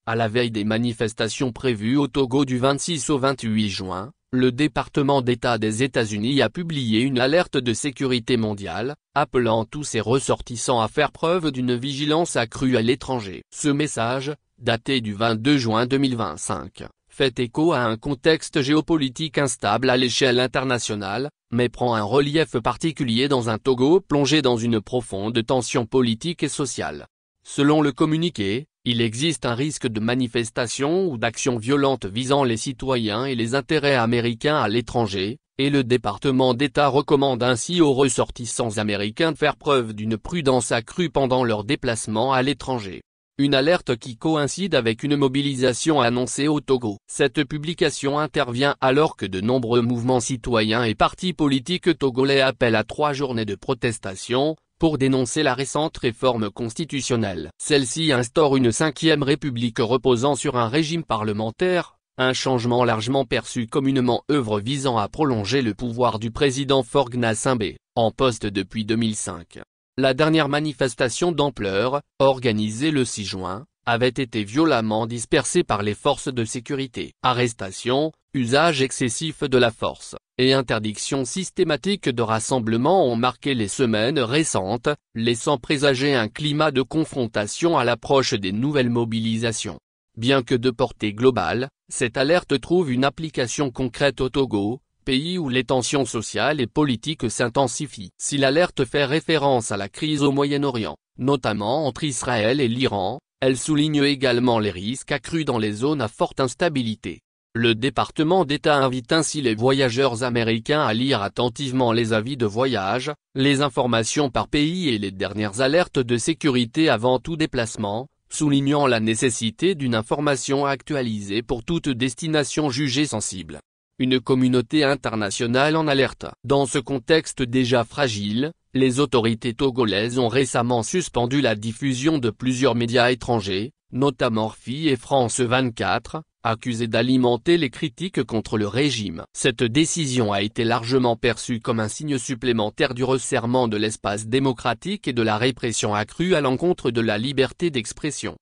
À la veille des manifestations prévues au Togo du 26 au 28 juin, le département d'État des États-Unis a publié une alerte de sécurité mondiale, appelant tous ses ressortissants à faire preuve d'une vigilance accrue à l'étranger. Ce message, daté du 22 juin 2025, fait écho à un contexte géopolitique instable à l'échelle internationale, mais prend un relief particulier dans un Togo plongé dans une profonde tension politique et sociale. Selon le communiqué, il existe un risque de manifestation ou d'action violente visant les citoyens et les intérêts américains à l'étranger, et le département d'État recommande ainsi aux ressortissants américains de faire preuve d'une prudence accrue pendant leur déplacement à l'étranger. Une alerte qui coïncide avec une mobilisation annoncée au Togo. Cette publication intervient alors que de nombreux mouvements citoyens et partis politiques togolais appellent à 3 journées de protestation, pour dénoncer la récente réforme constitutionnelle. Celle-ci instaure une 5e république reposant sur un régime parlementaire, un changement largement perçu comme une manœuvre visant à prolonger le pouvoir du président Faure Gnassingbé, en poste depuis 2005. La dernière manifestation d'ampleur, organisée le 6 juin, avait été violemment dispersée par les forces de sécurité. Arrestations, usage excessif de la force, et interdiction systématique de rassemblement ont marqué les semaines récentes, laissant présager un climat de confrontation à l'approche des nouvelles mobilisations. Bien que de portée globale, cette alerte trouve une application concrète au Togo, pays où les tensions sociales et politiques s'intensifient. Si l'alerte fait référence à la crise au Moyen-Orient, notamment entre Israël et l'Iran, elle souligne également les risques accrus dans les zones à forte instabilité. Le département d'État invite ainsi les voyageurs américains à lire attentivement les avis de voyage, les informations par pays et les dernières alertes de sécurité avant tout déplacement, soulignant la nécessité d'une information actualisée pour toute destination jugée sensible. Une communauté internationale en alerte. Dans ce contexte déjà fragile, les autorités togolaises ont récemment suspendu la diffusion de plusieurs médias étrangers, notamment RFI et France 24, accusés d'alimenter les critiques contre le régime. Cette décision a été largement perçue comme un signe supplémentaire du resserrement de l'espace démocratique et de la répression accrue à l'encontre de la liberté d'expression.